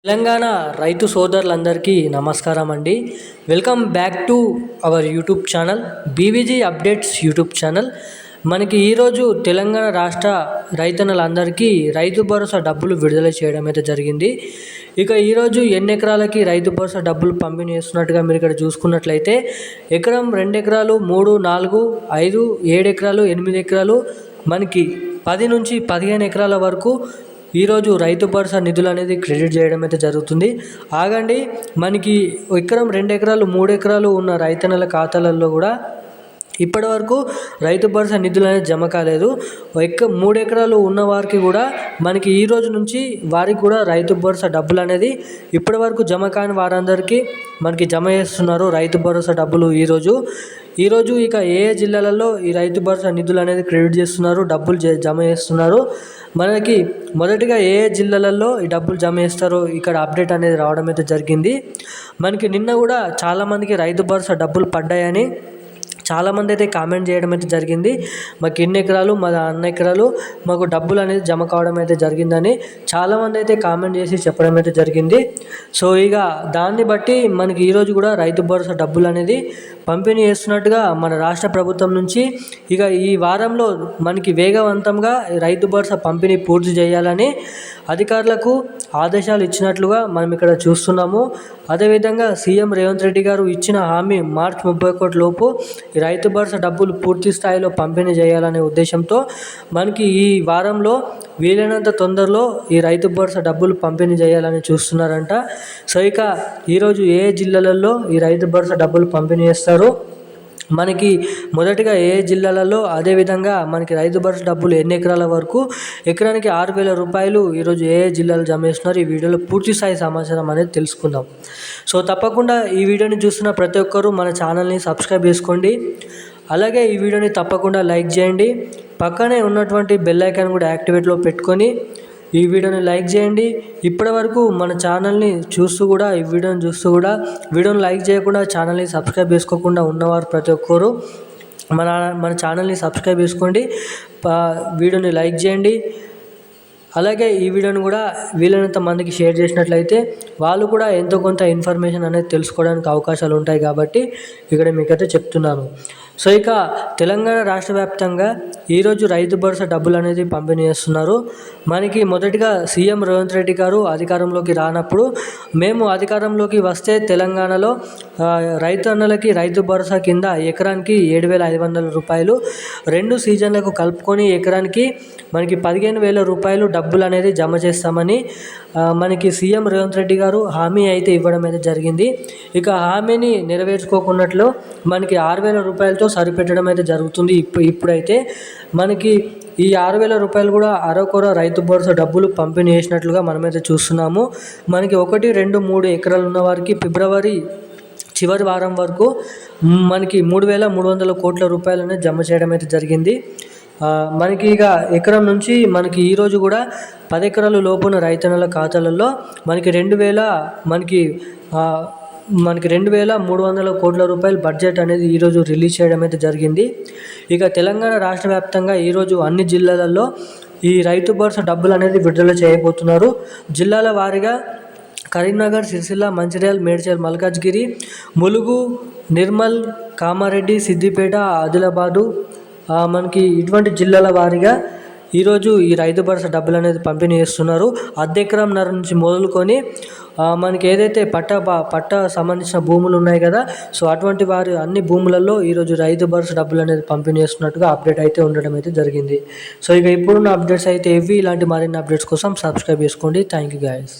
తెలంగాణ రైతు సోదరులందరికీ నమస్కారం అండి. Welcome back to our YouTube channel BVG updates YouTube channel. మనకి ఈరోజు తెలంగాణ రాష్ట్ర రైతన్నలందరికీ రైతు భరోసా డబ్బులు విడుదల చేయడం అయితే జరిగింది. ఇక ఈరోజు ఎన్ని ఎకరాలకి రైతు భరోసా డబ్బులు పంపిణీ చేస్తున్నట్టుగా మీరు ఇక్కడ చూసుకున్నట్లయితే ఎకరం 2 ఎకరాలు 3, 4, 5, 7 ఎకరాలు 8 ఎకరాలు మనకి 10 నుంచి 15 ఎకరాల వరకు ఈరోజు రైతు భరోసా నిధులు అనేది క్రెడిట్ చేయడం అయితే జరుగుతుంది. ఆగండి, మనకి ఎకరం 2 ఎకరాలు 3 ఎకరాలు ఉన్న రైతన్నల ఖాతాలలో కూడా ఇప్పటి వరకు రైతు భరోసా నిధులు అనేది జమ కాలేదు. 3 ఎకరాలు ఉన్న వారికి కూడా మనకి ఈ రోజు నుంచి వారికి కూడా రైతు భరోసా డబ్బులు అనేది ఇప్పటి వరకు జమ కాని వారందరికీ మనకి జమ చేస్తున్నారు రైతు భరోసా డబ్బులు. ఈరోజు ఇక ఏ జిల్లాలలో ఈ రైతు భరోసా నిధులు అనేది క్రెడిట్ చేస్తున్నారు, డబ్బులు జమ చేస్తున్నారు, మనకి మొదటిగా ఏ జిల్లాలలో ఈ డబ్బులు జమ చేస్తారో ఇక్కడ అప్డేట్ అనేది రావడం అయితే జరిగింది. మనకి నిన్న కూడా చాలామందికి రైతు భరోసా డబ్బులు పడ్డాయని చాలామంది అయితే కామెంట్ చేయడం అయితే జరిగింది. మాకు ఎన్ని ఎకరాలు, మా అన్న ఎకరాలు మాకు డబ్బులు అనేది జమ కావడం అయితే జరిగిందని చాలామంది అయితే కామెంట్ చేసి చెప్పడం అయితే జరిగింది. సో ఇక దాన్ని బట్టి మనకి ఈరోజు కూడా రైతు భరోసా డబ్బులు అనేది పంపిణీ చేస్తున్నట్టుగా మన రాష్ట్ర ప్రభుత్వం నుంచి ఇక ఈ వారంలో మనకి వేగవంతంగా రైతు భరోసా పంపిణీ పూర్తి చేయాలని అధికారులకు ఆదేశాలు ఇచ్చినట్లుగా మనం ఇక్కడ చూస్తున్నాము. అదేవిధంగా సీఎం రేవంత్ రెడ్డి గారు ఇచ్చిన హామీ మార్చి 31 లోపు ఈ రైతు భరోసా డబ్బులు పూర్తి స్థాయిలో పంపిణీ చేయాలనే ఉద్దేశంతో మనకి ఈ వారంలో వీలైనంత తొందరలో ఈ రైతు భరోసా డబ్బులు పంపిణీ చేయాలని చూస్తున్నారంట. సో ఇక ఈరోజు ఏ జిల్లాలలో ఈ రైతు భరోసా డబ్బులు పంపిణీ చేస్తారు, మనకి మొదటిగా ఏ జిల్లాలలో, అదేవిధంగా మనకి రైతు భరోసా డబ్బులు ఎన్ని ఎకరాల వరకు, ఎకరానికి 6,000 రూపాయలు ఈరోజు ఏ జిల్లాలు జమ చేస్తున్నారు, ఈ వీడియోలో పూర్తి స్థాయి సమాచారం అనేది తెలుసుకుందాం. సో తప్పకుండా ఈ వీడియోని చూస్తున్న ప్రతి ఒక్కరూ మన ఛానల్ని సబ్స్క్రైబ్ చేసుకోండి. అలాగే ఈ వీడియోని తప్పకుండా లైక్ చేయండి. పక్కనే ఉన్నటువంటి బెల్ ఐకాన్ కూడా యాక్టివేట్లో పెట్టుకొని ఈ వీడియోని లైక్ చేయండి. ఇప్పటి వరకు మన ఛానల్ని చూస్తూ కూడా వీడియోని లైక్ చేయకుండా ఛానల్ని సబ్స్క్రైబ్ చేసుకోకుండా ఉన్నవారు ప్రతి ఒక్కరు మన ఛానల్ని సబ్స్క్రైబ్ చేసుకోండి, వీడియోని లైక్ చేయండి. అలాగే ఈ వీడియోని కూడా వీలైనంత మందికి షేర్ చేసినట్లయితే వాళ్ళు కూడా ఎంతో కొంత ఇన్ఫర్మేషన్ అనేది తెలుసుకోవడానికి అవకాశాలు ఉంటాయి కాబట్టి ఇక్కడ మీకైతే చెప్తున్నాను. సో ఇక తెలంగాణ రాష్ట్ర వ్యాప్తంగా ఈరోజు రైతు భరోసా డబ్బులు అనేది పంపిణీ చేస్తున్నారు. మనకి మొదటిగా సీఎం రేవంత్ రెడ్డి గారు అధికారంలోకి రానప్పుడు మేము అధికారంలోకి వస్తే తెలంగాణలో రైతన్నలకి రైతు భరోసా కింద ఎకరానికి 7,500 రూపాయలు 2 సీజన్లకు కలుపుకొని ఎకరానికి మనకి 15,000 రూపాయలు డబ్బులు అనేది జమ చేస్తామని మనకి సీఎం రేవంత్ రెడ్డి గారు హామీ అయితే ఇవ్వడం అయితే జరిగింది. ఇక హామీని నెరవేర్చుకోకున్నట్లు మనకి 6,000 రూపాయలతో సరిపెట్టడం అయితే జరుగుతుంది. ఇప్పుడైతే మనకి ఈ 6,000 రూపాయలు కూడా అరకొర రైతు భరోసా డబ్బులు పంపిణీ చేసినట్లుగా మనమైతే చూస్తున్నాము. మనకి 1, 2, 3 ఎకరాలు ఉన్న వారికి ఫిబ్రవరి చివరి వారం వరకు మనకి 3,300 కోట్ల రూపాయలు అనేది జమ చేయడం అయితే జరిగింది. మనకి ఇక ఎకరం నుంచి మనకి ఈరోజు కూడా 10 ఎకరాలు లోపున రైతన్నల ఖాతాలలో మనకి 2,300 కోట్ల రూపాయల బడ్జెట్ అనేది ఈరోజు రిలీజ్ చేయడం అయితే జరిగింది. ఇక తెలంగాణ రాష్ట్ర వ్యాప్తంగా ఈరోజు అన్ని జిల్లాలలో ఈ రైతు భరోసా డబ్బులు అనేది విడుదల చేయబోతున్నారు. జిల్లాల వారీగా కరీంనగర్, సిరిసిల్ల, మంచిర్యాల, మేడ్చల్, మల్కాజ్గిరి, ములుగు, నిర్మల్, కామారెడ్డి, సిద్దిపేట, ఆదిలాబాదు మనకి ఇటువంటి జిల్లాల వారీగా ఈరోజు ఈ రైతు భరోసా డబ్బులు అనేది పంపిణీ చేస్తున్నారు. అర్ధెకరంన్నర నుంచి మొదలుకొని మనకి ఏదైతే పట్ట సంబంధించిన భూములు ఉన్నాయి కదా, సో అటువంటి వారి అన్ని భూములలో ఈరోజు రైతు భరోసా డబ్బులు అనేది పంపిణీ చేస్తున్నట్టుగా అప్డేట్ అయితే ఉండడం అయితే జరిగింది. సో ఇక ఇప్పుడున్న అప్డేట్స్ అయితే ఇలాంటి మరిన్ని అప్డేట్స్ కోసం సబ్స్క్రైబ్ చేసుకోండి. Thank you guys.